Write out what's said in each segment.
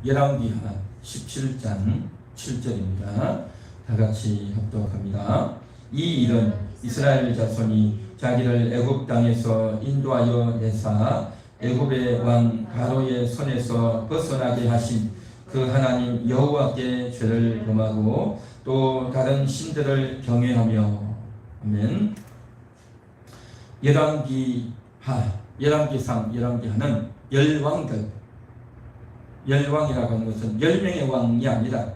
열왕기하 17장 7절입니다. 다 같이 합독합니다. 이 일은 이스라엘 자손이 자기를 애굽 땅에서 인도하여 내사 애굽의 왕 바로의 손에서 벗어나게 하신 그 하나님 여호와께 죄를 범하고 또 다른 신들을 경외하며. 아멘. 열왕기하는 열왕들, 열왕이라고 하는 것은 10명의 왕이 아니라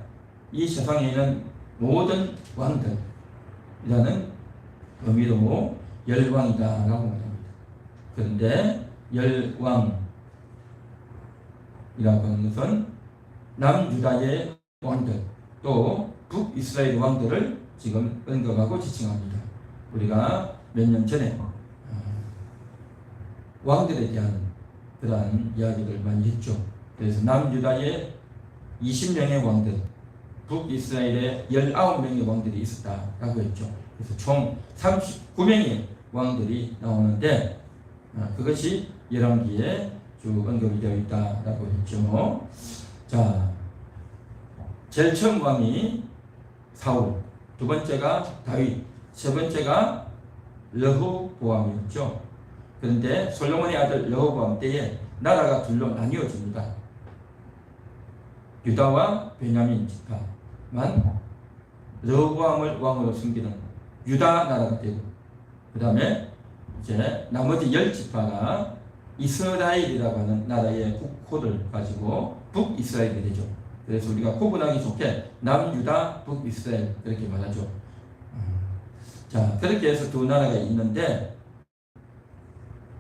이 세상에 있는 모든 왕들이라는 의미로 열왕이다라고 말합니다. 그런데 열왕이라고 하는 것은 남유다의 왕들 또 북이스라엘 왕들을 지금 언급하고 지칭합니다. 우리가 몇 년 전에 왕들에 대한 그러한 이야기를 많이 했죠. 그래서 남유다의 20명의 왕들, 북이스라엘의 19명의 왕들이 있었다라고 했죠. 그래서 총 39명의 왕들이 나오는데 그것이 열왕기에 쭉 언급이 되어 있다라고 했죠. 자, 제일 처음 왕이 사울, 두 번째가 다윗, 세 번째가 르호보암이었죠. 그런데 솔로몬의 아들 르호보암 때에 나라가 둘로 나뉘어집니다. 유다와 베냐민 지파만 르호보암을 왕으로 섬기는 유다 나라가 되고, 그 다음에 이제 나머지 10지파가 이스라엘이라고 하는 나라의 국호를 가지고 북이스라엘이 되죠. 그래서 우리가 구분하기 좋게 남유다, 북이스라엘 그렇게 말하죠. 자, 그렇게 해서 두 나라가 있는데,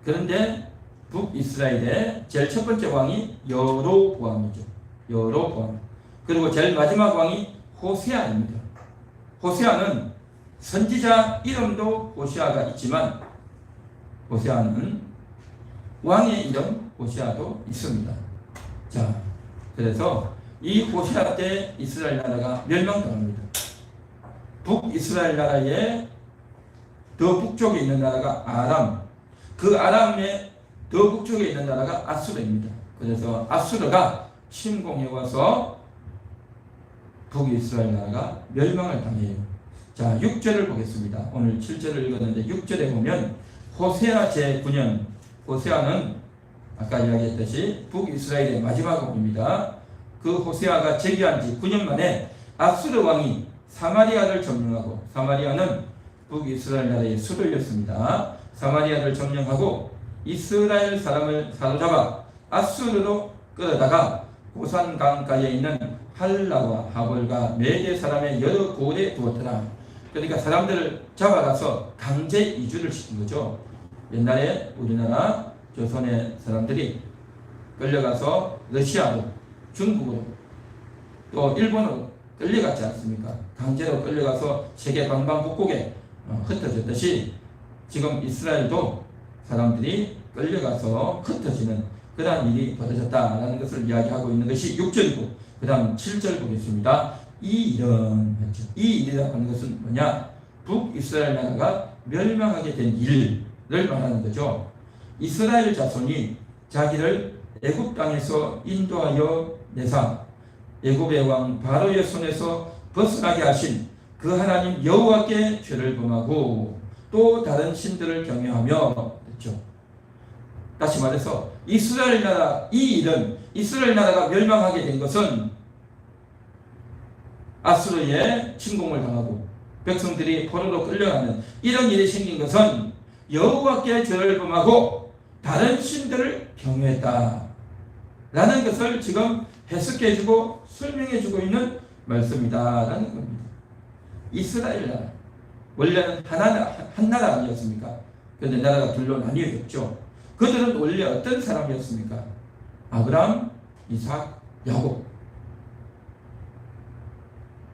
그런데 북이스라엘의 제일 첫 번째 왕이 여로보암이죠. 여로보암. 그리고 제일 마지막 왕이 호세아입니다. 호세아는 선지자 이름도 호세아가 있지만 호세아는 왕의 이름 호세아도 있습니다. 자, 그래서 이 호세아 때 이스라엘 나라가 멸망당합니다. 북이스라엘 나라의 더 북쪽에 있는 나라가 아람, 그 아람의 더 북쪽에 있는 나라가 아수르입니다. 그래서 아수르가 침공해 와서 북이스라엘 나라가 멸망을 당해요. 자, 6절을 보겠습니다. 오늘 7절을 읽었는데 6절에 보면 호세아 제9년, 호세아는 아까 이야기했듯이 북이스라엘의 마지막 왕입니다. 그 호세아가 즉위한 지 9년 만에 아수르 왕이 사마리아를 점령하고, 사마리아는 북이스라엘 나라의 수도였습니다. 사마리아를 점령하고 이스라엘 사람을 사로잡아 아수르로 끌어다가 고산강가에 있는 할라와 하볼과 메대 사람의 여러 고대에 두었더라. 그러니까 사람들을 잡아가서 강제 이주를 시킨 거죠. 옛날에 우리나라 조선의 사람들이 끌려가서 러시아로, 중국으로, 또 일본으로 끌려갔지 않습니까? 강제로 끌려가서 세계 방방곡곡에 흩어졌듯이 지금 이스라엘도 사람들이 끌려가서 흩어지는 그러한 일이 벌어졌다라는 것을 이야기하고 있는 것이 6절이고, 그 다음 7절 보겠습니다. 이 일이라고 하는 것은 뭐냐? 북이스라엘 나라가 멸망하게 된 일을 말하는 거죠. 이스라엘 자손이 자기를 애굽 땅에서 인도하여 내사 애굽의 왕 바로의 손에서 벗어나게 하신 그 하나님 여호와께 죄를 범하고 또 다른 신들을 경외하며 했죠. 다시 말해서 이스라엘 나라, 이 일은 이스라엘 나라가 멸망하게 된 것은 아수르의 침공을 당하고 백성들이 포로로 끌려가는 이런 일이 생긴 것은 여호와께 죄를 범하고 다른 신들을 경외했다 라는 것을 지금 해석해주고 설명해주고 있는 말씀이다 라는 겁니다. 이스라엘 나라, 원래는 한 나라 아니었습니까? 그런데 나라가 둘로 나뉘어졌죠. 그들은 원래 어떤 사람이었습니까? 아브라함, 이삭, 야곱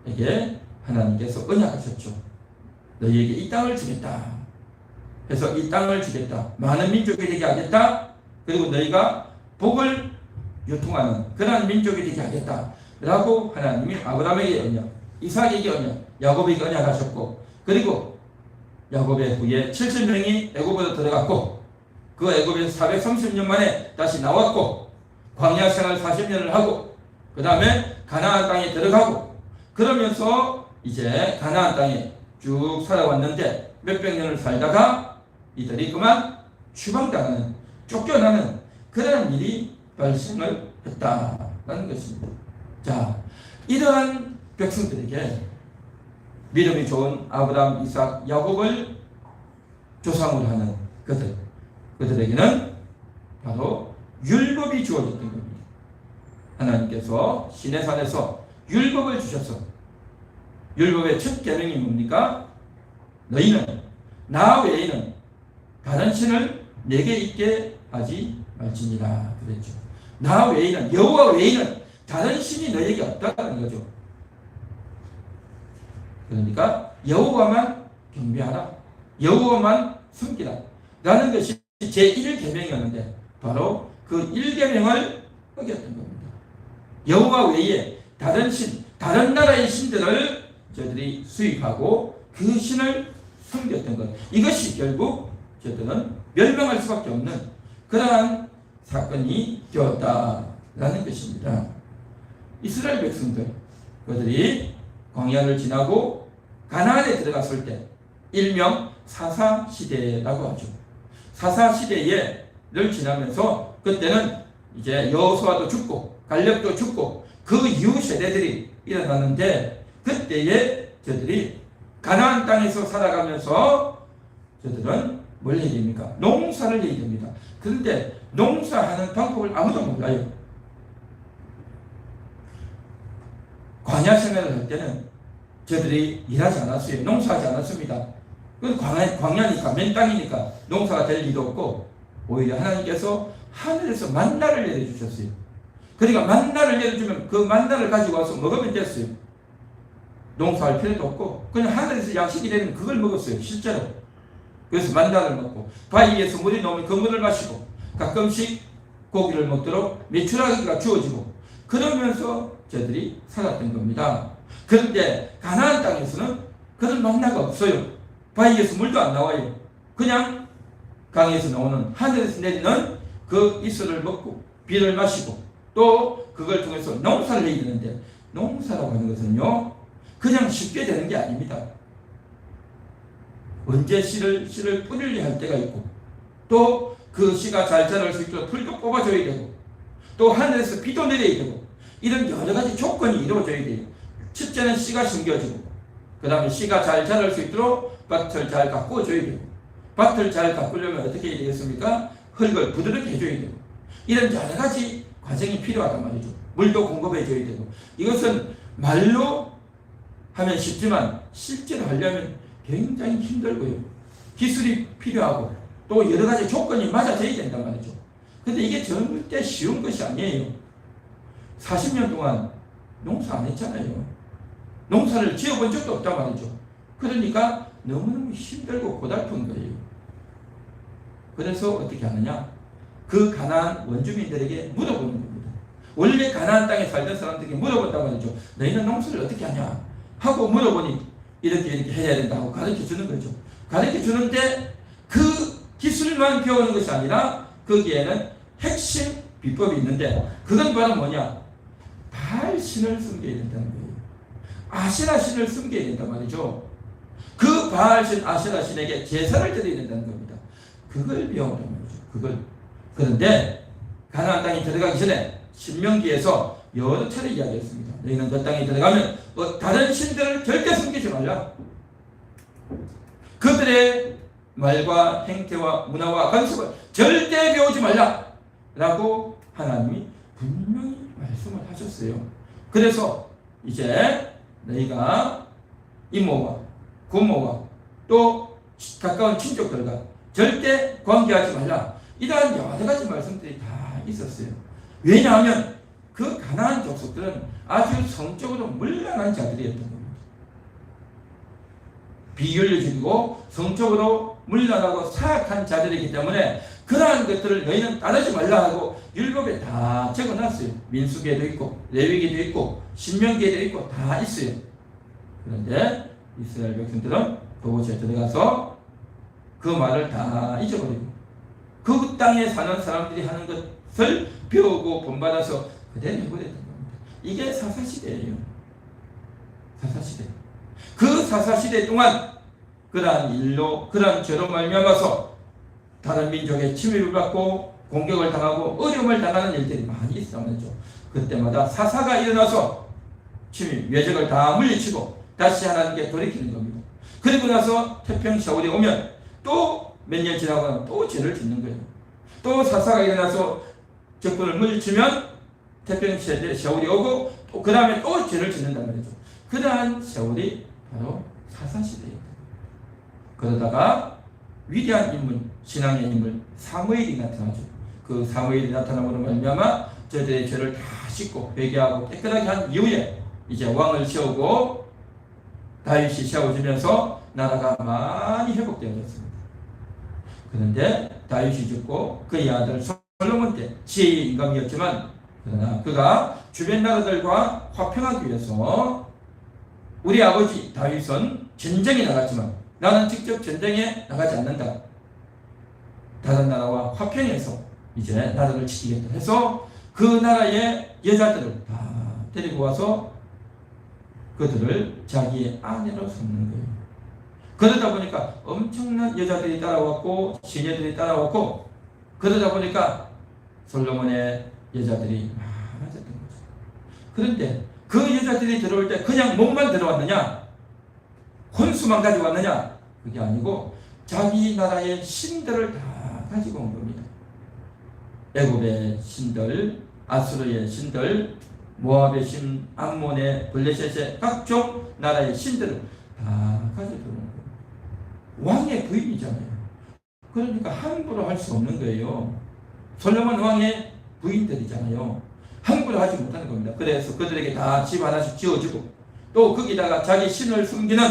에게 하나님께서 언약하셨죠. 너희에게 이 땅을 주겠다. 그래서 이 땅을 주겠다. 많은 민족이 되게 하겠다. 그리고 너희가 복을 유통하는 그러한 민족이 되게 하겠다. 라고 하나님이 아브라함에게 언약, 이삭에게 언약, 야곱에게 언약하셨고, 그리고 야곱의 후에 70명이 애굽으로 들어갔고, 그 애굽에서 430년 만에 다시 나왔고, 광야 생활 40년을 하고 그 다음에 가나안 땅에 들어가고 그러면서 이제 가나안 땅에 쭉 살아왔는데 몇백 년을 살다가 이들이 그만 추방당하는 쫓겨나는 그런 일이 발생을 했다라는 것입니다. 자, 이러한 백성들에게 믿음이 좋은 아브라함, 이삭, 야곱을 조상으로 하는 그들에게는 바로 율법이 주어졌던 겁니다. 하나님께서 시내산에서 율법을 주셔서 율법의 첫 계명이 뭡니까? 너희는 나 외에는 다른 신을 내게 있게 하지 말지니라 그랬죠. 나 외에는, 여호와 외에는 다른 신이 너에게 없다는 거죠. 그러니까 여호와만 경배하라, 여호와만 섬기라 라는 것이 제1계명이었는데 바로 그 1계명을 어겼던 겁니다. 여호와 외에 다른 신, 다른 나라의 신들을 저들이 수입하고 그 신을 섬겼던 것, 이것이 결국 저들은 멸망할 수밖에 없는 그러한 사건이 되었다라는 것입니다. 이스라엘 백성들, 그들이 광야를 지나고 가나안에 들어갔을 때 일명 사사시대라고 하죠. 사사시대를 지나면서 그때는 이제 여호수아도 죽고 갈렙도 죽고 그 이후 세대들이 일어나는데 그때에 저들이 가나안 땅에서 살아가면서 저들은 뭘 해야 됩니까? 농사를 해야 됩니다. 그런데 농사하는 방법을 아무도 몰라요. 광야 생활을 할 때는 저들이 일하지 않았어요. 농사하지 않았습니다. 광야니까, 맨 땅이니까 농사가 될 일도 없고 오히려 하나님께서 하늘에서 만나를 내려주셨어요. 그러니까 만나를 내려주면 그 만나를 가지고 와서 먹으면 됐어요. 농사할 필요도 없고 그냥 하늘에서 양식이 되는 그걸 먹었어요. 실제로. 그래서 만나를 먹고 바위에서 물이 나오면 그 물을 마시고 가끔씩 고기를 먹도록 메추라기가 주어지고 그러면서 저들이 살았던 겁니다. 그런데 가나안 땅에서는 그런 만나가 없어요. 바위에서 물도 안 나와요. 그냥 강에서 나오는, 하늘에서 내리는 그 이슬을 먹고 비를 마시고 또 그걸 통해서 농사를 해야 되는데 농사라고 하는 것은요 그냥 쉽게 되는 게 아닙니다. 언제 씨를 뿌리려 할 때가 있고 또 그 씨가 잘 자랄 수 있도록 풀도 뽑아줘야 되고 또 하늘에서 비도 내려야 되고 이런 여러 가지 조건이 이루어져야 돼요. 첫째는 씨가 심겨지고 그 다음에 씨가 잘 자랄 수 있도록 밭을 잘 가꾸어줘야 되고 밭을 잘 가꾸려면 어떻게 해야 되겠습니까? 흙을 부드럽게 해줘야 되고 이런 여러 가지 과정이 필요하단 말이죠. 물도 공급해줘야 되고 이것은 말로 하면 쉽지만 실제로 하려면 굉장히 힘들고요. 기술이 필요하고 또 여러 가지 조건이 맞아져야 된단 말이죠. 근데 이게 절대 쉬운 것이 아니에요. 40년 동안 농사 안 했잖아요. 농사를 지어본 적도 없단 말이죠. 그러니까 너무너무 힘들고 고달픈 거예요. 그래서 어떻게 하느냐? 그 가나안 원주민들에게 물어보는 겁니다. 원래 가나안 땅에 살던 사람들에게 물어본단 말이죠. 너희는 농사를 어떻게 하냐? 하고 물어보니 이렇게 해야 된다고 가르쳐 주는 거죠. 가르쳐 주는데 그 기술만 배우는 것이 아니라 거기에는 핵심 비법이 있는데 그건 바로 뭐냐? 바알 신을 섬겨야 된다는 거예요. 아세라 신을 섬겨야 된단 말이죠. 그 바알 신, 아세라 신에게 제사를 드려야 된다는 겁니다. 그걸 배우란 말이죠. 그걸. 그런데 가나안 땅에 들어가기 전에 신명기에서 여러 차례 이야기했습니다. 너희는 그 땅에 들어가면 다른 신들을 절대 섬기지 말라. 그들의 말과 행태와 문화와 관습을 절대 배우지 말라 라고 하나님이 분명히 말씀을 하셨어요. 그래서 이제 너희가 이모와 고모와 또 가까운 친족들과 절대 관계하지 말라, 이러한 여러 가지 말씀들이 다 있었어요. 왜냐하면 그 가나안 족속들은 아주 성적으로 문란한 자들이었던 겁니다. 비윤리적이고 성적으로 문란하고 사악한 자들이기 때문에 그러한 것들을 너희는 따르지 말라 하고 율법에 다 적어놨어요. 민수기에도 있고 레위기에도 있고 신명기에도 있고 다 있어요. 그런데 이스라엘 백성들은 그곳에 들어가서 그 말을 다 잊어버리고 그 땅에 사는 사람들이 하는 것 것을 배우고 본받아서 그대로 해버려야 되는 겁니다. 이게 사사시대예요. 사사시대. 그 사사시대 동안 그러한 일로, 그러한 죄로 말미암아서 다른 민족의 침입을 받고 공격을 당하고 어려움을 당하는 일들이 많이 있었죠. 그때마다 사사가 일어나서 침입, 외적을 다 물리치고 다시 하나님께 돌이키는 겁니다. 그리고 나서 태평 세월이 오면 또 몇 년 지나고 나면 또 죄를 짓는 거예요. 또 사사가 일어나서 적군을 물리치면 태평 세월이 오고 또 그 다음에 또 죄를 짓는단 말이죠. 그러한 세월이 바로 사사시대입니다. 그러다가 위대한 인물, 신앙의 인물 사무엘이 나타나죠. 그 사무엘이 나타남으로 말미암아 저들의 죄를 다 씻고 회개하고 깨끗하게 한 이후에 이제 왕을 세우고 다윗이 세워지면서 나라가 많이 회복되어졌습니다. 그런데 다윗이 죽고 그의 아들 솔로몬 때 지혜의 인간이었지만 그러나 그가 주변 나라들과 화평하기 위해서 우리 아버지 다윗은 전쟁에 나갔지만 나는 직접 전쟁에 나가지 않는다. 다른 나라와 화평해서 이제 나라를 지키겠다 해서 그 나라의 여자들을 다 데리고 와서 그들을 자기의 아내로 삼는 거예요. 그러다 보니까 엄청난 여자들이 따라왔고 시녀들이 따라왔고 그러다 보니까 솔로몬의 여자들이 많아졌던 거죠. 그런데 그 여자들이 들어올 때 그냥 몸만 들어왔느냐? 혼수만 가지고 왔느냐? 그게 아니고 자기 나라의 신들을 다 가지고 온 겁니다. 애굽의 신들, 아수르의 신들, 모압의 신, 암몬의, 블레셋의 각종 나라의 신들을 다 가지고 온 거예요. 왕의 부인이잖아요. 그러니까 함부로 할 수 없는 거예요. 솔로몬 왕의 부인들이잖아요. 함부로 하지 못하는 겁니다. 그래서 그들에게 다 집 하나씩 지어주고 또 거기다가 자기 신을 숨기는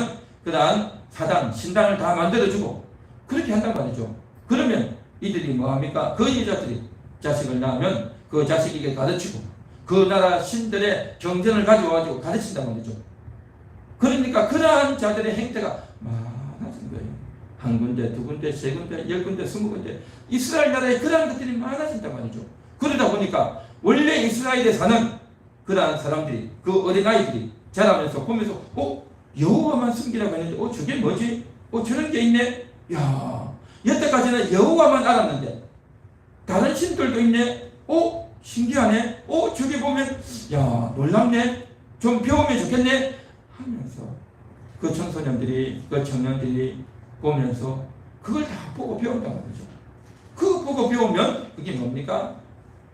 그러한 사당, 신당을 다 만들어주고 그렇게 한단 말이죠. 그러면 이들이 뭐합니까? 그 여자들이 자식을 낳으면 그 자식에게 가르치고 그 나라 신들의 경전을 가져와가지고 가르친단 말이죠. 그러니까 그러한 자들의 행태가 많아진 거예요. 한 군데, 두 군데, 세 군데, 10군데, 20군데 이스라엘 나라에 그러한 것들이 많아진단 말이죠. 그러다 보니까 원래 이스라엘에 사는 그러한 사람들이 그 어린아이들이 자라면서 보면서 여호와만 숨기라고 했는데 저게 뭐지? 저런 게 있네? 야, 여태까지는 여호와만 알았는데 다른 신들도 있네? 신기하네? 저기 보면 야, 놀랍네? 좀 배우면 좋겠네? 하면서 그 청소년들이, 그 청년들이 보면서 그걸 다 보고 배운단 말이죠. 그거 보고 배우면 그게 뭡니까?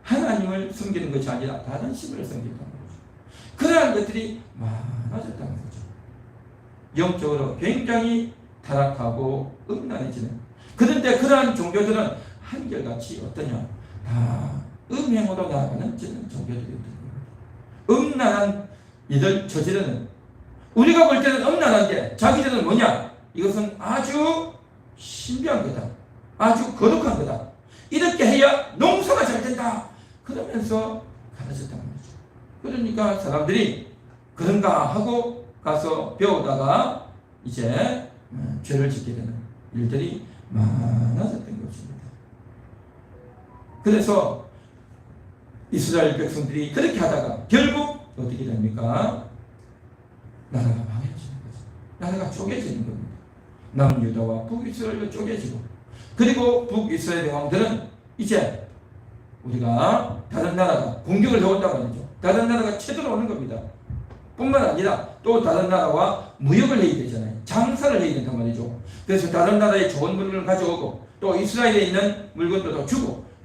하나님을 섬기는 것이 아니라 다른 신을 섬긴다는 거죠. 그러한 것들이 많아졌다는 거죠. 영적으로 굉장히 타락하고 음란해지는. 그런데 그러한 종교들은 한결같이 어떠냐? 다 음행으로 나아가는 종교들이거든요. 음란한 일을 저지르는. 우리가 볼 때는 음란한데 자기들은 뭐냐? 이것은 아주 신비한 거다. 아주 거룩한 거다. 이렇게 해야 농사가 잘 된다. 그러면서 가르쳤다는 거죠. 그러니까 사람들이 그런가 하고 가서 배우다가 이제 죄를 짓게 되는 일들이 많아졌던 것입니다. 그래서 이스라엘 백성들이 그렇게 하다가 결국 어떻게 됩니까? 나라가 망해지는 거죠. 나라가 쪼개지는 겁니다. 남유다와 북이스라엘로 쪼개지고 그리고 북이스라엘의 왕들은 이제 우리가 다른 나라가 공격을 해온다고 하죠. 다른 나라가 쳐들어오는 겁니다. 뿐만 아니라 또 다른 나라와 무역을 해야 되잖아요. 장사를 해야 된단 말이죠. 그래서 다른 나라의 좋은 물건을 가져오고 또 이스라엘에 있는 물건도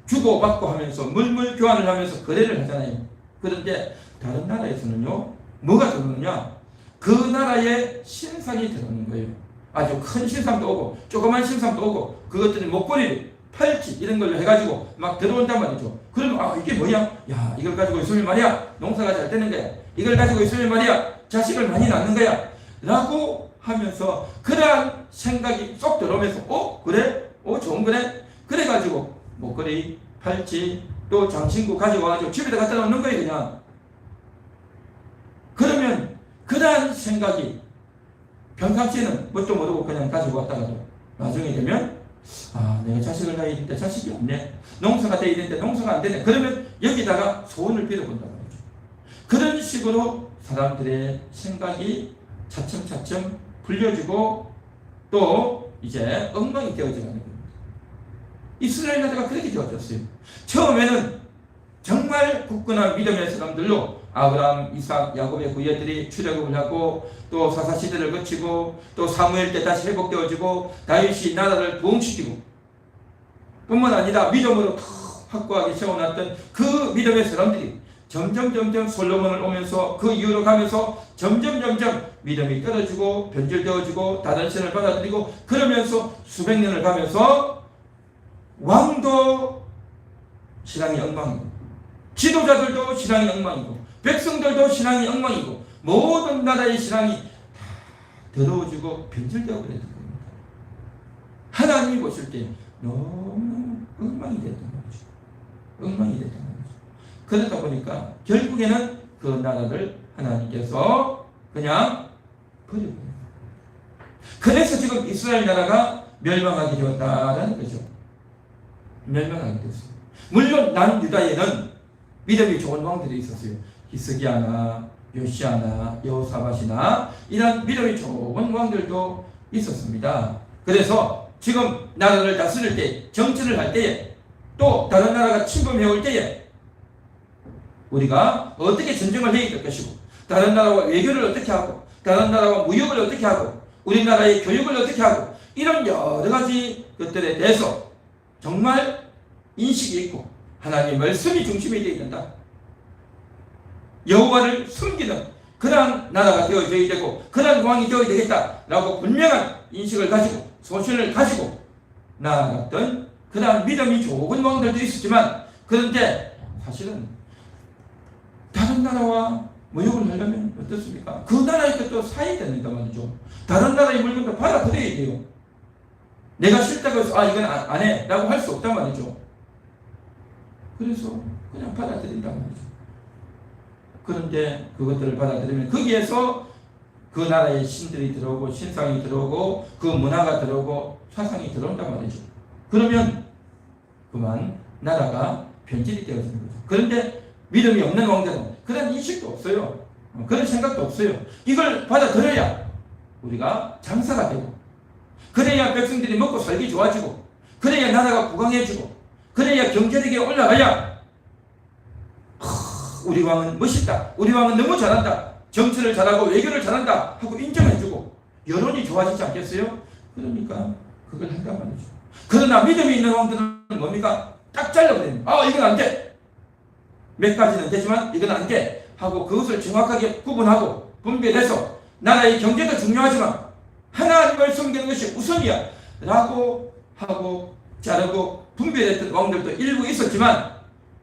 주고받고 하면서 물물 교환을 하면서 거래를 하잖아요. 그런데 다른 나라에서는요, 뭐가 들어오느냐? 그 나라의 신상이 들어오는 거예요. 아주 큰 신상도 오고 조그만 신상도 오고 그것들이 목걸이, 팔찌 이런 걸로 해가지고 막 들어온단 말이죠. 그러면 이게 뭐야? 야, 이걸 가지고 있으면 말이야 농사가 잘 되는 거야. 이걸 가지고 있으면 말이야 자식을 많이 낳는 거야 라고 하면서 그러한 생각이 쏙 들어오면서 그래? 좋은 거네? 그래가지고 목걸이, 팔찌 또 장신구 가져와가지고 집에다 갖다 놓는 거예요. 그냥. 그러면 그러한 생각이 평상시에는 뭣도 모르고 그냥 가지고 왔다가도 나중에 되면 아, 내가 자식을 낳아야 되는데 자식이 없네. 농사가 돼야 되는데 농사가 안 되네. 그러면 여기다가 소원을 빌어본단 말이죠. 그런 식으로 사람들의 생각이 차츰차츰 불려지고 또 이제 엉망이 되어져 가는 겁니다. 이스라엘 나라가 그렇게 되어졌어요. 처음에는 정말 굳건한 믿음의 사람들로 아브라함, 이삭, 야곱의 후예들이 출애굽을 하고 또 사사시대를 거치고 또 사무엘 때 다시 회복되어지고 다윗이 나라를 부흥시키고 뿐만 아니라 믿음으로 더 확고하게 세워놨던 그 믿음의 사람들이 점점 솔로몬을 오면서 그 이후로 가면서 점점 믿음이 떨어지고 변질되어지고 다른 신을 받아들이고 그러면서 수백 년을 가면서 왕도 신앙이 엉망이고 지도자들도 신앙이 엉망이고 백성들도 신앙이 엉망이고 모든 나라의 신앙이 더러워지고 변질되어 버렸던 겁니다. 하나님이 보실 때 너무 엉망이 됐던 거죠. 엉망이 됐던 거죠. 그러다 보니까 결국에는 그 나라를 하나님께서 그냥 버려버려요. 그래서 지금 이스라엘 나라가 멸망하게 되었다라는 거죠. 멸망하게 됐어요. 물론 남유다에는 믿음이 좋은 왕들이 있었어요. 히스기야나 요시야나 여호사밧이나 이런 믿음이 좋은 왕들도 있었습니다. 그래서 지금 나라를 다스릴 때, 정치를 할 때에 또 다른 나라가 침범해 올 때에 우리가 어떻게 전쟁을 해야 될 것이고 다른 나라와 외교를 어떻게 하고 다른 나라와 무역을 어떻게 하고 우리나라의 교육을 어떻게 하고 이런 여러 가지 것들에 대해서 정말 인식이 있고 하나님의 말씀이 중심이 되어야 된다. 여호와를 섬기는 그러한 나라가 되어져야 되고 그러한 왕이 되어야 되겠다라고 분명한 인식을 가지고 소신을 가지고 나아갔던 그러한 믿음이 좋은 왕들도 있었지만 그런데 사실은 다른 나라와 무역을 하려면 어떻습니까? 그 나라의 것도 사야 된다 말이죠. 다른 나라의 물건도 받아들여야 돼요. 내가 싫다고 해서 이건 안 해 라고 할 수 없단 말이죠. 그래서 그냥 받아들인단 말이죠. 그런데 그것들을 받아들이면 거기에서 그 나라의 신들이 들어오고 신상이 들어오고 그 문화가 들어오고 사상이 들어온단 말이죠. 그러면 그만 나라가 변질이 되어지는 거죠. 그런데 믿음이 없는 왕들은 그런 인식도 없어요. 그런 생각도 없어요. 이걸 받아들여야 우리가 장사가 되고 그래야 백성들이 먹고 살기 좋아지고 그래야 나라가 부강해지고 그래야 경제력이 올라가야 우리 왕은 멋있다. 우리 왕은 너무 잘한다. 정치를 잘하고 외교를 잘한다 하고 인정해주고 여론이 좋아지지 않겠어요? 그러니까 그걸 한단 말이죠. 그러나 믿음이 있는 왕들은 뭡니까? 딱 잘라버립니다. 이건 안 돼. 몇 가지는 되지만 이건 안 돼. 하고 그것을 정확하게 구분하고 분별해서 나라의 경제도 중요하지만 하나님을 섬기는 것이 우선이야. 라고 하고 자르고 분별했던 왕들도 일부 있었지만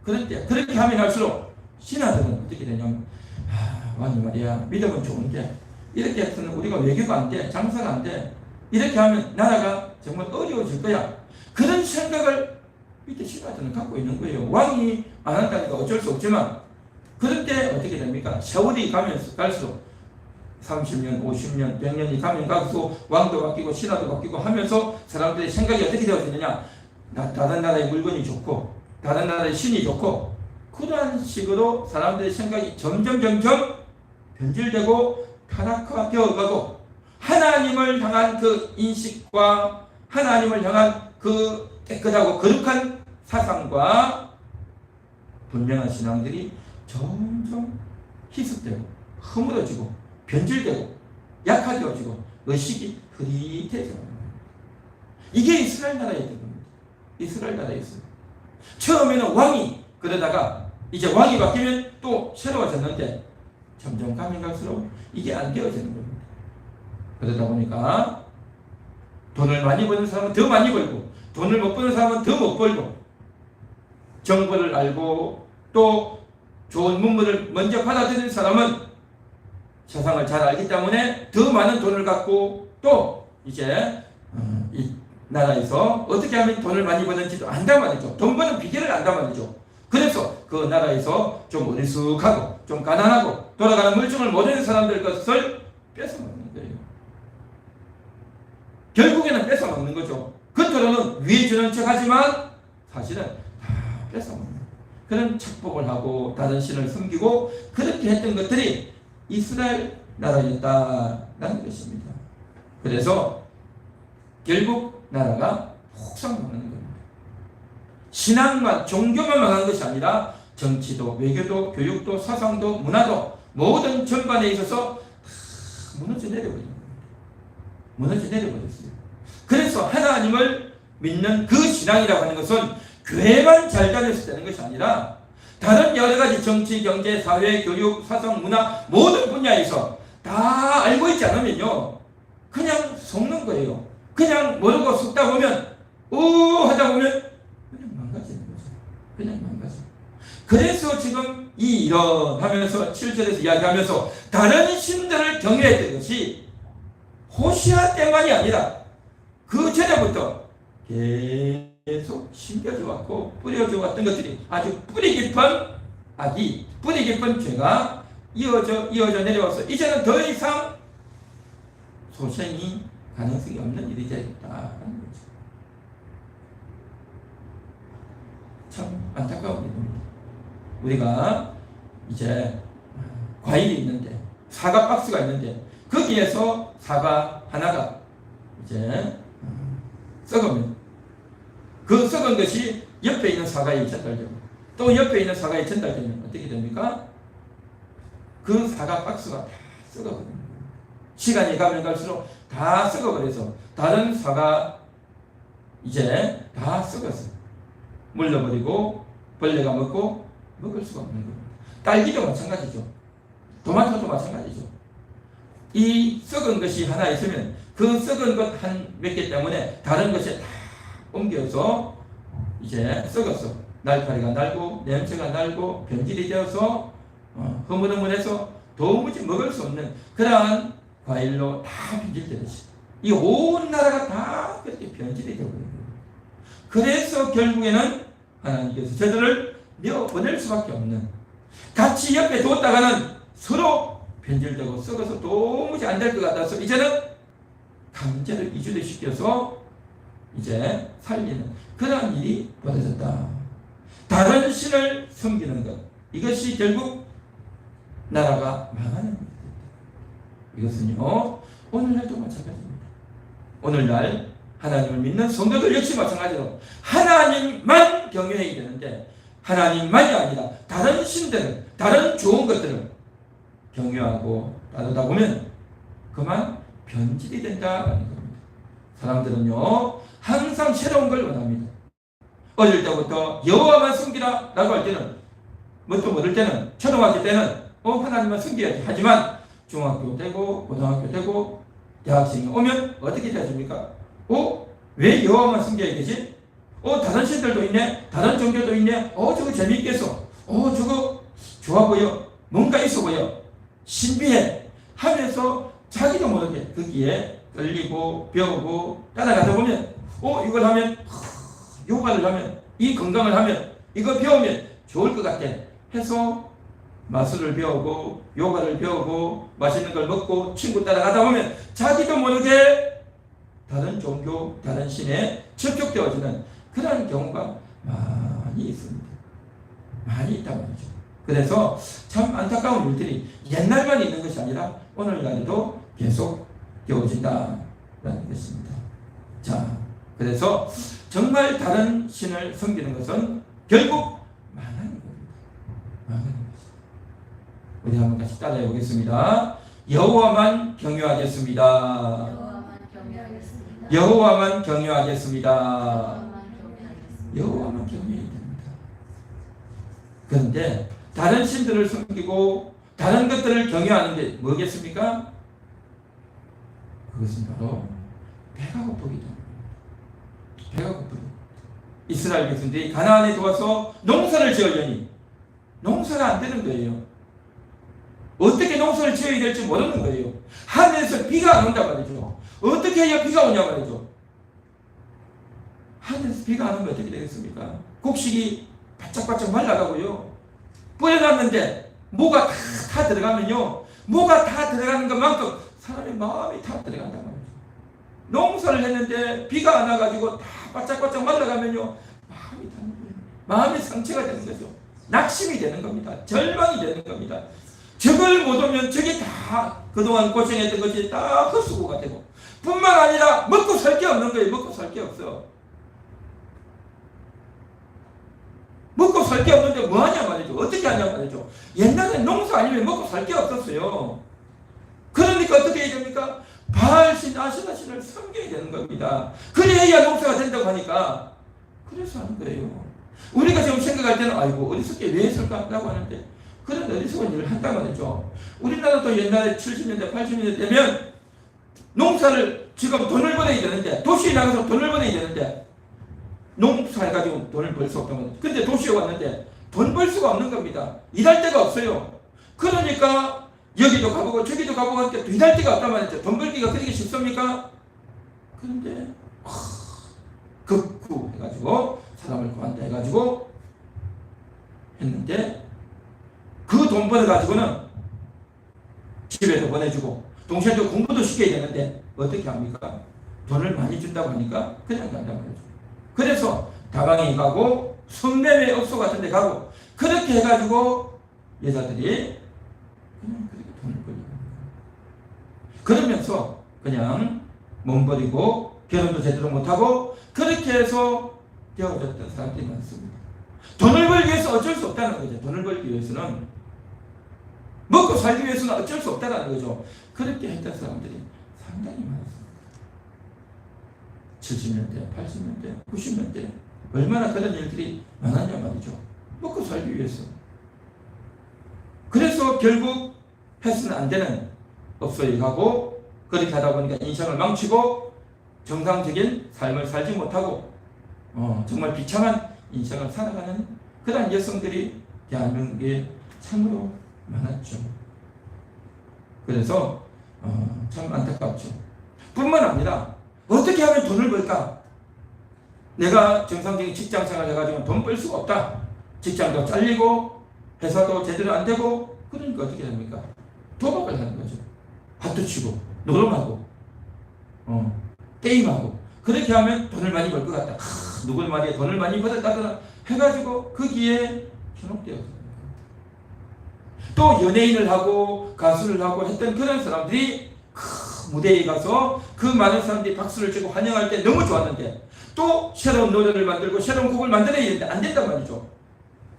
그런데 그렇게 하면 할수록 신하들은 어떻게 되냐면 왕이 말이야 믿음은 좋은데 이렇게 해서는 우리가 외교가 안 돼. 장사가 안 돼. 이렇게 하면 나라가 정말 어려워질 거야. 그런 생각을 밑에 신하들은 갖고 있는 거예요. 왕이 안 한다니까 어쩔 수 없지만 그런데 어떻게 됩니까? 세월이 갈수록 30년, 50년, 100년이 가면 갈수록 왕도 바뀌고 신하도 바뀌고 하면서 사람들의 생각이 어떻게 되어지느냐? 다른 나라의 물건이 좋고 다른 나라의 신이 좋고 그러한 식으로 사람들의 생각이 점점 변질되고 타락화되어가고 하나님을 향한 그 인식과 하나님을 향한 그 깨끗하고 거룩한 사상과 분명한 신앙들이 점점 희석되고 허물어지고 변질되고 약화되어지고 의식이 흐릿해져. 이게 이스라엘 나라였던 겁니다. 이스라엘 나라였어요. 처음에는 왕이 그러다가 이제 왕이 바뀌면 또 새로워졌는데 점점 가면 갈수록 이게 안 되어지는 겁니다. 그러다 보니까 돈을 많이 버는 사람은 더 많이 벌고 돈을 못 버는 사람은 더 못 벌고 정보를 알고 또 좋은 문물을 먼저 받아들이는 사람은 세상을 잘 알기 때문에 더 많은 돈을 갖고 또 이제 이 나라에서 어떻게 하면 돈을 많이 버는지도 안단 말이죠. 돈 버는 비결을 안단 말이죠. 그래서 그 나라에서 좀 어리숙하고 좀 가난하고 돌아가는 물증을 모르는 사람들 것을 뺏어먹는 거예요. 결국에는 뺏어먹는 거죠. 겉으로는 위에 주는 척 하지만 사실은 다 뺏어먹는 그런 착복을 하고 다른 신을 섬기고 그렇게 했던 것들이 이스라엘 나라였다라는 것입니다. 그래서 결국 나라가 폭삭 망하는 겁니다. 신앙만 종교만 망한 것이 아니라 정치도 외교도 교육도 사상도 문화도 모든 전반에 있어서 무너져 내려버립니다. 무너져 내려버렸어요. 그래서 하나님을 믿는 그 신앙이라고 하는 것은 교회만 잘 다녔을 때는 것이 아니라 다른 여러 가지 정치, 경제, 사회, 교육, 사상, 문화 모든 분야에서 다 알고 있지 않으면요 그냥 속는 거예요. 그냥 모르고 속다 보면 하다 보면 그냥 망가지는 거죠. 그냥 망가져. 그래서 지금 이 이런 하면서 7절에서 이야기하면서 다른 신들을 경외했던 것이 호시아 때만이 아니라 그 전에부터 계속 심겨져 왔고 뿌려져 왔던 것들이 아주 뿌리 깊은 악이, 뿌리 깊은 죄가 이어져 내려와서 이제는 더 이상 소생이 가능성이 없는 일이 되겠다는 거죠. 참 안타까운 일입니다. 우리가 이제 과일이 있는데 사과 박스가 있는데 거기에서 사과 하나가 이제 썩으면 그 썩은 것이 옆에 있는 사과에 전달되고 또 옆에 있는 사과에 전달되면 어떻게 됩니까? 그 사과 박스가 다 썩어버립니다. 시간이 가면 갈수록 다 썩어버려서 다른 사과 이제 다 썩었어요. 물려버리고 벌레가 먹고 먹을 수가 없는 겁니다. 딸기도 마찬가지죠. 토마토도 마찬가지죠. 이 썩은 것이 하나 있으면 그 썩은 것 한 몇 개 때문에 다른 것에 다 옮겨서 이제 썩었어. 날파리가 날고 냄새가 날고 변질이 되어서 흐물흐물해서 도무지 먹을 수 없는 그러한 과일로 다 변질되듯이 이 온 나라가 다 그렇게 변질이 되고 있는 거예요. 그래서 결국에는 하나님께서 저들을 내어보낼 수밖에 없는 같이 옆에 뒀다가는 서로 변질되고 썩어서 도무지 안 될 것 같아서 이제는 강제로 이주를 시켜서 이제 살리는 그러한 일이 벌어졌다. 다른 신을 섬기는 것 이것이 결국 나라가 망하는 겁니다. 이것은요 오늘날도 마찬가지입니다. 오늘날 하나님을 믿는 성도들 역시 마찬가지로 하나님만 경외해야 되는데 하나님만이 아니라 다른 신들을 다른 좋은 것들을 경외하고 따르다 보면 그만 변질이 된다는 겁니다. 사람들은요 항상 새로운 걸 원합니다. 어릴 때부터 여호와만 섬기라 라고 할 때는 뭣도 모를 때는 초등학교 때는 하나님만 섬겨야지 하지만 중학교 되고 고등학교 되고 대학생이 오면 어떻게 되십니까? 왜 여호와만 섬겨야 되지? 다른 신들도 있네 다른 종교도 있네 저거 재미있겠어 저거 좋아 보여 뭔가 있어 보여 신비해 하면서 자기도 모르게 거기에 끌리고 배우고 따라가다 보면 이걸 하면 요가를 하면 이 건강을 하면 이거 배우면 좋을 것 같아 해서 마술을 배우고 요가를 배우고 맛있는 걸 먹고 친구 따라가다 보면 자기도 모르게 다른 종교 다른 신에 접촉되어지는 그런 경우가 많이 있습니다. 많이 있단 말이죠. 그래서 참 안타까운 일들이 옛날만 있는 것이 아니라 오늘날에도 계속 되어진다라는 것입니다. 자, 그래서 정말 다른 신을 섬기는 것은 결국 망하는 겁니다. 망하는 것입니다. 우리 한번 같이 따라해 보겠습니다. 여호와만 경외하겠습니다. 여호와만 경외하겠습니다. 여호와만 경외해야 됩니다. 그런데 다른 신들을 섬기고 다른 것들을 경외하는 게 뭐겠습니까? 그것은 바로 배가 고프기 때문입니다. 배가 고프기. 이스라엘 백성들이 가나안에 들어와서 농사를 지으려니 농사가 안 되는 거예요. 어떻게 농사를 지어야 될지 모르는 거예요. 하늘에서 비가 안 온단 말이죠. 어떻게 해야 비가 오냐 말이죠. 하늘에서 비가 안 오면 어떻게 되겠습니까? 곡식이 바짝바짝 말라가고요. 뿌려놨는데 모가 다 들어가면요. 모가 다 들어가는 것만큼 사람의 마음이 다 들어간단 말이죠. 농사를 했는데 비가 안 와가지고 다 바짝바짝 말라가면요, 마음이 타는 거예요. 마음의 상처가 되는 거죠. 낙심이 되는 겁니다. 절망이 되는 겁니다. 저걸 못 오면 저게 다 그동안 고생했던 것이 다 헛수고가 되고, 뿐만 아니라 먹고 살 게 없는 거예요. 먹고 살 게 없어. 먹고 살 게 없는데 뭐 하냐 말이죠. 어떻게 하냐 말이죠. 옛날에 농사 아니면 먹고 살 게 없었어요. 그러니까 어떻게 해야 됩니까? 바알신 아시라신을 섬겨야 되는 겁니다. 그래야 농사가 된다고 하니까 그래서 하는 거예요. 우리가 지금 생각할 때는 아이고 어리석게 왜 했을까 라고 하는데, 그런 어리석은 일을 한단 말이죠. 우리나라도 옛날에 70년대 80년대 되면 농사를 지금 돈을 벌어야 되는데, 도시에 나가서 돈을 벌어야 되는데 농사를 가지고 돈을 벌 수 없단 말이죠. 근데 도시에 왔는데 돈 벌 수가 없는 겁니다. 일할 데가 없어요. 그러니까 여기도 가보고 저기도 가보고 하니까 일할 데가 없단 말이죠. 돈 벌기가 그렇게 쉽습니까? 그런데 극구 해가지고 사람을 구한다 해가지고 했는데, 그 돈 벌어가지고는 집에도 보내주고 동생도 공부도 시켜야 되는데 어떻게 합니까? 돈을 많이 준다고 하니까 그냥 간단 말이죠. 그래서 다방에 가고 성매매 업소 같은 데 가고 그렇게 해가지고 여자들이 그냥 그렇게 돈을 벌려고 합니다. 그러면서 그냥 몸버리고 결혼도 제대로 못하고 그렇게 해서 되어졌던 사람들이 많습니다. 돈을 벌기 위해서 어쩔 수 없다는 거죠. 돈을 벌기 위해서는, 먹고 살기 위해서는 어쩔 수 없다는 거죠. 그렇게 했던 사람들이 상당히 많았습니다. 70년대, 80년대, 90년대 얼마나 그런 일들이 많았냐 말이죠. 먹고 살기 위해서. 그래서 결국 해서는 안 되는 업소에 가고 그렇게 하다 보니까 인생을 망치고 정상적인 삶을 살지 못하고 정말 비참한 인생을 살아가는 그런 여성들이 대한민국에 참으로 많았죠. 그래서 참 안타깝죠. 뿐만 아니라 어떻게 하면 돈을 벌까? 내가 정상적인 직장생활을 해가지고 돈 벌 수가 없다. 직장도 잘리고 회사도 제대로 안 되고, 그러니까 어떻게 됩니까? 도박을 하는 거죠. 밭도 치고 노름하고 게임하고, 그렇게 하면 돈을 많이 벌 것 같다. 누굴 말이야 돈을 많이 벌었다더라 해가지고 거기에 현혹되었습니다. 또 연예인을 하고 가수를 하고 했던 그런 사람들이 무대에 가서 그 많은 사람들이 박수를 치고 환영할 때 너무 좋았는데, 또 새로운 노래를 만들고 새로운 곡을 만들어야 되는데 안 된단 말이죠.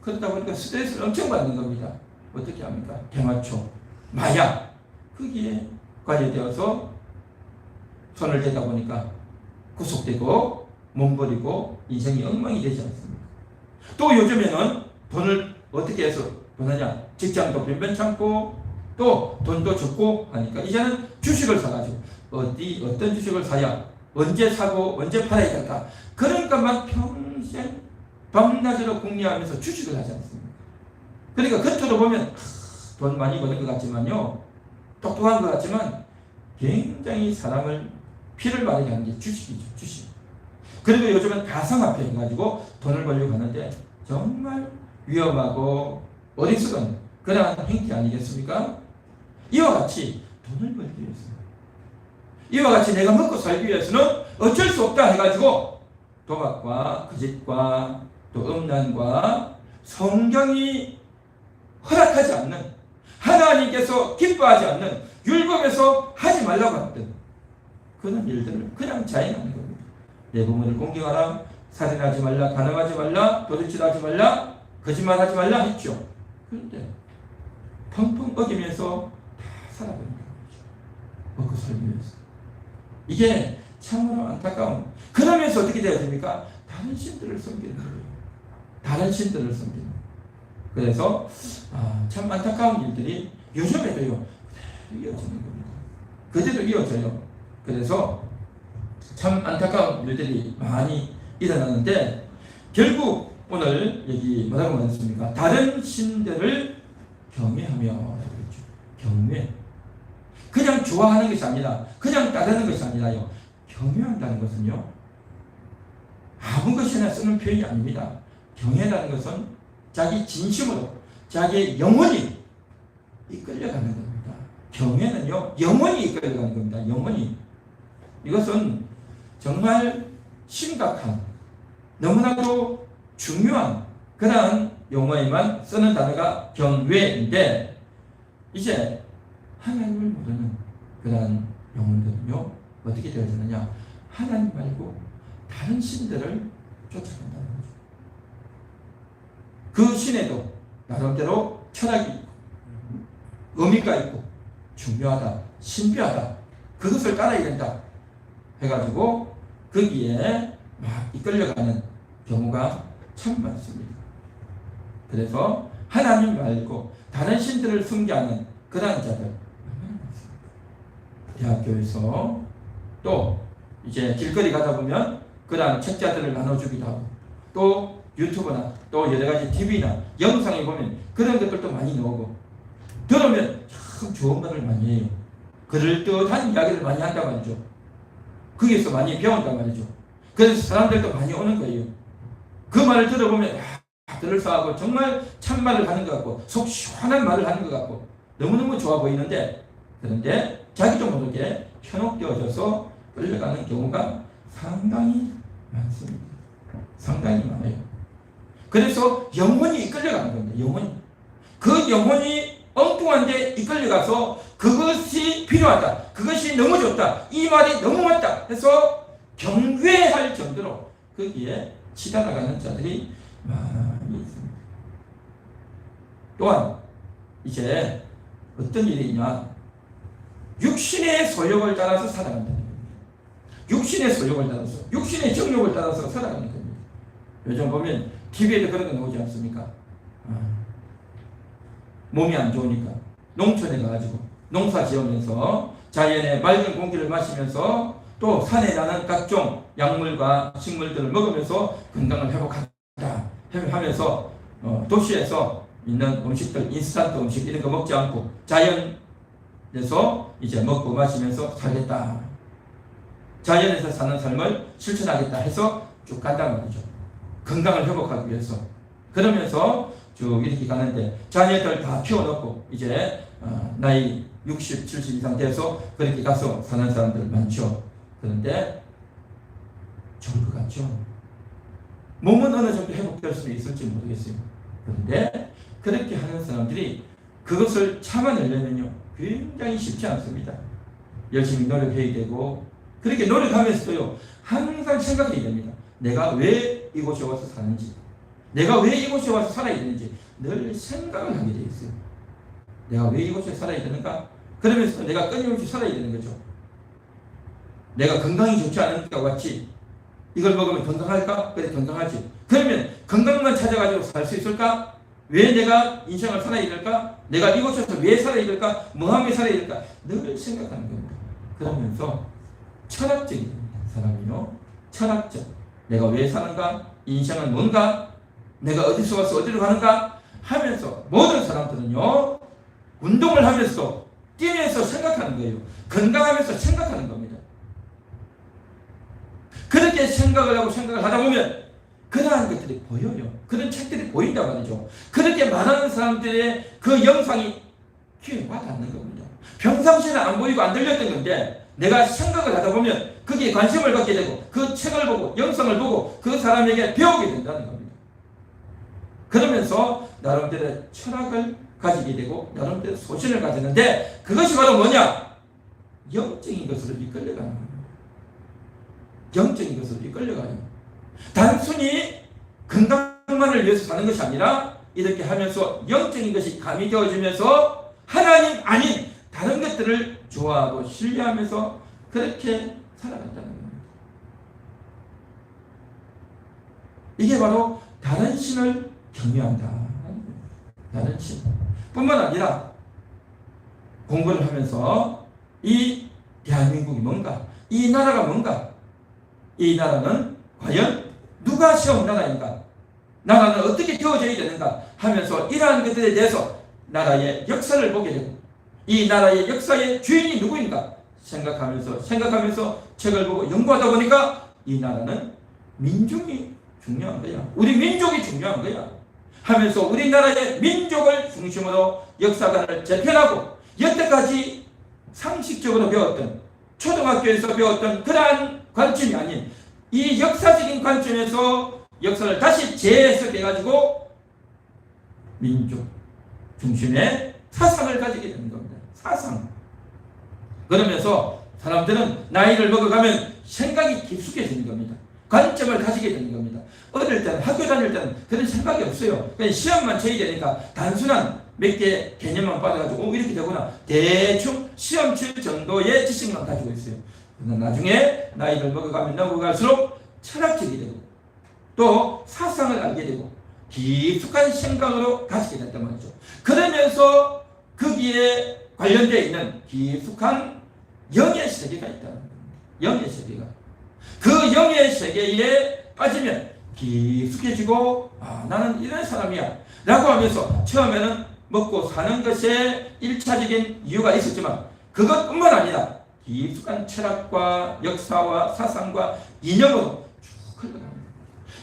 그러다 보니까 스트레스를 엄청 받는 겁니다. 어떻게 합니까? 대마초, 마약, 거기에 관여되어서 손을 대다 보니까 구속되고 몸버리고 인생이 엉망이 되지 않습니까? 또 요즘에는 돈을 어떻게 해서 버느냐? 직장도 변변찮고 또 돈도 적고 하니까 이제는 주식을 사가지고 어떤 주식을 사야 언제 사고 언제 팔아야 될까? 그러니까 막 평생 밤낮으로 궁리하면서 주식을 하지 않습니까? 그러니까 겉으로 보면 돈 많이 버는 것 같지만요, 똑똑한 것 같지만 굉장히 사람을 피를 마르게 하는 게 주식이죠. 주식. 그리고 요즘은 가상화폐 해가지고 돈을 벌려고 하는데 정말 위험하고 어리석은 그러한 행태 아니겠습니까? 이와 같이 돈을 벌기 위해서, 이와 같이 내가 먹고 살기 위해서는 어쩔 수 없다 해가지고 도박과 거짓과 또 음란과 성경이 허락하지 않는, 하나님께서 기뻐하지 않는 율법에서 하지 말라고 했던 그런 일들을 그냥 자행하는 겁니다. 내 부모를 공경하라, 살인하지 말라, 간음하지 말라, 도둑질하지 말라, 거짓말하지 말라 했죠. 그런데 펑펑 어기면서 다 살아버린 거죠. 먹고 살기 위해서. 이게 참으로 안타까운. 그러면서 어떻게 되어야 됩니까? 다른 신들을 섬기는 거예요. 다른 신들을 섬기는 거예요. 그래서 참 안타까운 일들이 요즘에도요 이어지는 겁니다. 그제도 이어져요. 그래서 참 안타까운 일들이 많이 일어나는데, 결국 오늘 여기 뭐라고 말했습니까? 다른 신들을 경외하며 그랬죠. 경외. 그냥 좋아하는 것이 아니라, 그냥 따르는 것이 아니라요, 경외한다는 것은요 아무 것이나 쓰는 표현이 아닙니다. 경외라는 것은 자기 진심으로 자기의 영혼이 이끌려가는 겁니다. 경외는요 영혼이 이끌려가는 겁니다. 영혼이. 이것은 정말 심각한, 너무나도 중요한 그러한 용어에만 쓰는 단어가 경외인데, 이제 하나님을 모르는 그러한 영혼들은요 어떻게 되어지느냐, 하나님 말고 다른 신들을 쫓아간다는 거죠. 그 신에도 나름대로 철학이 있고 의미가 있고 중요하다, 신비하다, 그것을 따라야 된다 해가지고 거기에 막 이끌려가는 경우가 참 많습니다. 그래서 하나님 말고 다른 신들을 숭배하는 그런 자들 얼마나 많습니까? 대학교에서 또 이제 길거리 가다 보면 그런 책자들을 나눠주기도 하고, 또 유튜브나 또 여러가지 TV나 영상에 보면 그런 것들도 많이 나오고, 들으면 참 좋은 말을 많이 해요. 그럴듯한 이야기를 많이 한단 말이죠. 거기에서 많이 배운단 말이죠. 그래서 사람들도 많이 오는 거예요. 그 말을 들어보면 들을싸하고 정말 참말을 하는 것 같고 속 시원한 말을 하는 것 같고 너무너무 좋아 보이는데, 그런데 자기도 모르게 현혹되어져서 끌려가는 경우가 상당히 많습니다. 상당히 많아요. 그래서 영혼이 이끌려가는 겁니다. 영혼이. 그 영혼이 엉뚱한데 이끌려가서 그것이 필요하다, 그것이 너무 좋다, 이 말이 너무 맞다 해서 경외할 정도로 거기에 치달아가는 자들이 많이 있습니다. 또한 이제 어떤 일이 있냐, 육신의 소욕을 따라서 살아간다는 겁니다. 육신의 소욕을 따라서, 육신의 정욕을 따라서 살아가는 겁니다. 요즘 보면 TV에도 그런 거 나오지 않습니까? 몸이 안 좋으니까 농촌에 가가지고 농사 지으면서 자연의 맑은 공기를 마시면서 또 산에 나는 각종 약물과 식물들을 먹으면서 건강을 회복한다 하면서 도시에서 있는 음식들, 인스턴트 음식 이런 거 먹지 않고 자연에서 이제 먹고 마시면서 살겠다, 자연에서 사는 삶을 실천하겠다 해서 쭉 간다는 거죠. 건강을 회복하기 위해서. 그러면서 쭉 이렇게 가는데 자녀들 다 키워놓고 이제 나이 60, 70 이상 돼서 그렇게 가서 사는 사람들 많죠. 그런데 좋을 것 같죠. 몸은 어느 정도 회복될 수 있을지 모르겠어요. 그런데 그렇게 하는 사람들이 그것을 참아내려면요 굉장히 쉽지 않습니다. 열심히 노력해야 되고, 그렇게 노력하면서도요 항상 생각해야 됩니다. 내가 왜 이곳에 와서 사는지, 내가 왜 이곳에 와서 살아야 되는지 늘 생각을 하게 되어 있어요. 내가 왜 이곳에 살아야 되는가? 그러면서 내가 끊임없이 살아야 되는 거죠. 내가 건강이 좋지 않은 것과 같이 이걸 먹으면 건강할까? 그래, 건강하지. 그러면 건강만 찾아가지고 살 수 있을까? 왜 내가 인생을 살아야 될까? 내가 이곳에서 왜 살아야 될까? 뭐하며 살아야 될까? 늘 생각하는 겁니다. 그러면서 철학적이 됩니다. 사람이요. 철학적. 내가 왜 사는가? 인생은 뭔가? 내가 어디서 와서 어디로 가는가? 하면서 모든 사람들은요 운동을 하면서 뛰면서 생각하는 거예요. 건강하면서 생각하는 겁니다. 그렇게 생각을 하고 생각을 하다 보면 그러한 것들이 보여요. 그런 책들이 보인단 말이죠. 그렇게 말하는 사람들의 그 영상이 귀에 와닿는 겁니다. 평상시에는 안 보이고 안 들렸던 건데 내가 생각을 하다 보면 거기에 관심을 갖게 되고 그 책을 보고 영상을 보고 그 사람에게 배우게 된다는 겁니다. 그러면서 나름대로 철학을 가지게 되고 나름대로 소신을 가지는데 그것이 바로 뭐냐? 영적인 것으로 이끌려가는 겁니다. 영적인 것으로 이끌려가요. 단순히 건강만을 위해서 사는 것이 아니라 이렇게 하면서 영적인 것이 감이 되어지면서 하나님 아닌 다른 것들을 좋아하고 신뢰하면서 그렇게 살아간다는 겁니다. 이게 바로 다른 신을 경외한다. 다른 신 뿐만 아니라 공부를 하면서 이 대한민국이 뭔가, 이 나라가 뭔가, 이 나라는 과연 누가 세운 나라인가, 나라는 어떻게 되어져야 되는가 하면서 이러한 것들에 대해서 나라의 역사를 보게 되고 이 나라의 역사의 주인이 누구인가 생각하면서 책을 보고 연구하다 보니까 이 나라는 민중이 중요한 거야. 우리 민족이 중요한 거야. 하면서 우리나라의 민족을 중심으로 역사관을 재편하고 여태까지 상식적으로 배웠던 초등학교에서 배웠던 그러한 관점이 아닌 이 역사적인 관점에서 역사를 다시 재해석해가지고 민족 중심의 사상을 가지게 되는 겁니다. 사상. 그러면서 사람들은 나이를 먹어가면 생각이 깊숙해지는 겁니다. 관점을 가지게 되는 겁니다. 어릴 때는, 학교 다닐 때는 그런 생각이 없어요. 그냥 시험만 쳐야 되니까 단순한 몇 개 개념만 받아가지고 이렇게 되구나, 대충 시험 칠 정도의 지식만 가지고 있어요. 그러나 나중에 나이를 먹어가면 넘어갈수록 철학적이 되고 또 사상을 알게 되고 깊숙한 생각으로 가지게 됐단 말이죠. 그러면서 거기에 관련되어 있는 깊숙한 영의 세계가 있다는 겁니다. 영의 세계가. 그 영의 세계에 빠지면 깊숙해지고, 나는 이런 사람이야 라고 하면서 처음에는 먹고 사는 것에 1차적인 이유가 있었지만 그것뿐만 아니라 깊숙한 철학과 역사와 사상과 이념으로 쭉 흘러갑니다.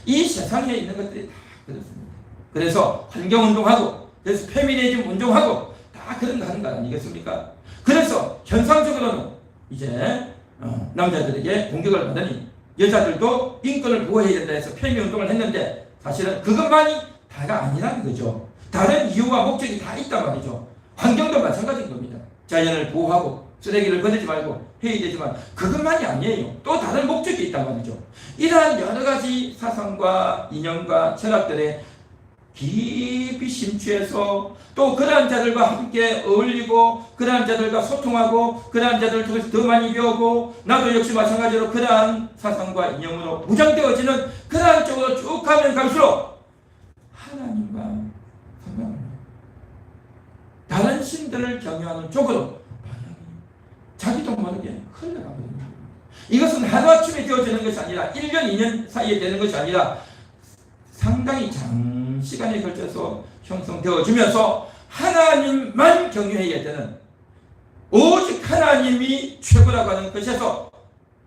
이 세상에 있는 것들이 다 그렇습니다. 그래서 환경운동하고, 그래서 페미니즘 운동하고 다 그런 거 하는 거 아니겠습니까? 그래서 현상적으로는 이제 남자들에게 공격을 받으니 여자들도 인권을 보호해야 된다 해서 페미운동을 했는데, 사실은 그것만이 다가 아니라는 거죠. 다른 이유와 목적이 다 있단 말이죠. 환경도 마찬가지인 겁니다. 자연을 보호하고 쓰레기를 버리지 말고 해야 되지만 그것만이 아니에요. 또 다른 목적이 있단 말이죠. 이러한 여러 가지 사상과 이념과 철학들에 깊이 심취해서 또 그러한 자들과 함께 어울리고 그러한 자들과 소통하고 그러한 자들을 통해서 더 많이 배우고, 나도 역시 마찬가지로 그러한 사상과 이념으로 무장되어지는 그러한 쪽으로 쭉 가면 갈수록 하나님과 상관없는 다른 신들을 경외하는 쪽으로 방향이 자기도 모르게 흘러가거든요. 이것은 하루아침에 되어지는 것이 아니라 1년, 2년 사이에 되는 것이 아니라 상당히 장시간에 걸쳐서 형성되어지면서 하나님만 경외해야 되는, 오직 하나님이 최고라고 하는 것에서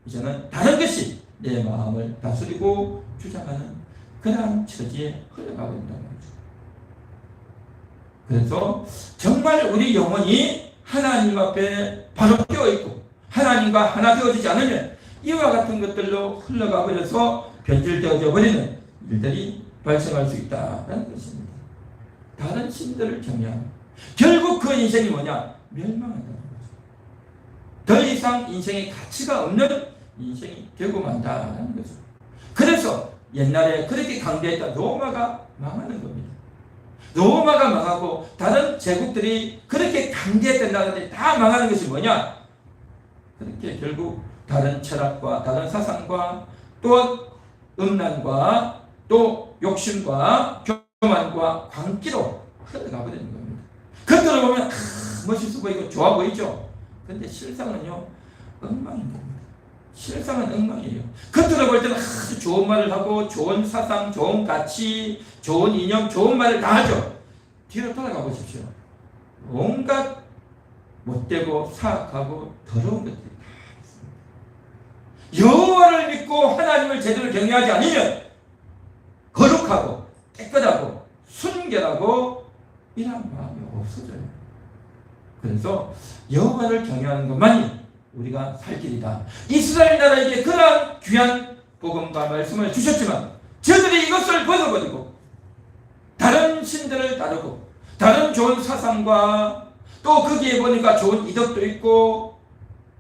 이제는 다른 것이 내 마음을 다스리고 주장하는 그러한 처지에 흘러가고 있다는 거죠. 그래서 정말 우리 영혼이 하나님 앞에 바로 끼어있고 하나님과 하나 되어지지 않으면 이와 같은 것들로 흘러가 버려서 변질되어져 버리는 일들이 발생할 수 있다는 것입니다. 다른 신들을 경외하는, 결국 그 인생이 뭐냐? 멸망한다는 거죠. 더 이상 인생에 가치가 없는 인생이 되고 만다는 거죠. 그래서 옛날에 그렇게 강대했던 로마가 망하는 겁니다. 로마가 망하고 다른 제국들이 그렇게 강대했던 나라들이 다 망하는 것이 뭐냐? 그렇게 결국 다른 철학과 다른 사상과 또 음란과 또 욕심과 교만과 광기로 흘러가 버리는 겁니다. 겉으로 보면 멋있어 보이고 좋아 보이죠. 그런데 실상은요, 엉망인 겁니다. 실상은 엉망이에요. 겉으로 볼 때는 아주 좋은 말을 하고 좋은 사상, 좋은 가치, 좋은 이념, 좋은 말을 다 하죠. 뒤로 돌아가 보십시오. 온갖 못되고 사악하고 더러운 것들이 다 있습니다. 여호와를 믿고 하나님을 제대로 경외하지 않으면 거룩하고 깨끗하고 순결하고 이런 마음이 없어져요. 그래서 여호와를 경외하는 것만이 우리가 살 길이다. 이스라엘 나라에게 그러한 귀한 복음과 말씀을 주셨지만 저들이 이것을 벗어버리고 다른 신들을 따르고 다른 좋은 사상과 또 거기에 보니까 좋은 이덕도 있고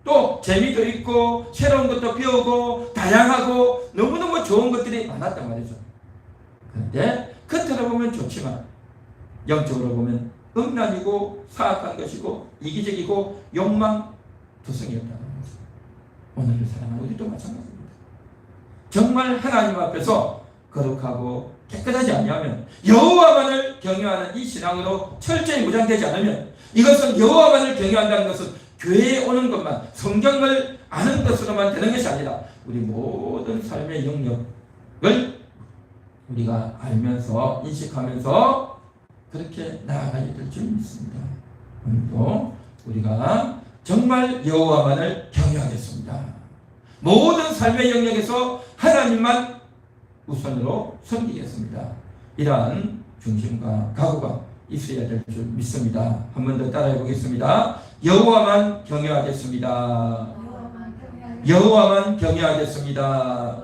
또 재미도 있고 새로운 것도 배우고 다양하고 너무너무 좋은 것들이 많았단 말이죠. 그런데 겉으로 보면 좋지만 영적으로 보면 음란이고 사악한 것이고 이기적이고 욕망투성이었다는 거죠. 오늘을 사랑하는 우리도 마찬가지입니다. 정말 하나님 앞에서 거룩하고 깨끗하지 아니하면, 여호와만을 경외하는 이 신앙으로 철저히 무장되지 않으면, 이것은 여호와만을 경외한다는 것은 교회에 오는 것만, 성경을 아는 것으로만 되는 것이 아니라 우리 모든 삶의 영역을 우리가 알면서 인식하면서 그렇게 나아가야 될 줄 믿습니다. 오늘도 우리가 정말 여호와만을 경외하겠습니다. 모든 삶의 영역에서 하나님만 우선으로 섬기겠습니다. 이러한 중심과 각오가 있어야 될 줄 믿습니다. 한 번 더 따라해 보겠습니다. 여호와만 경외하겠습니다. 여호와만 경외하겠습니다.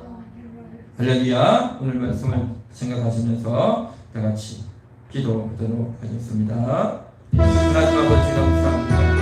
할렐루야. 오늘 말씀을 생각하시면서 다 같이 기도하도록 하겠습니다. 하나님 아버지 감사합니다.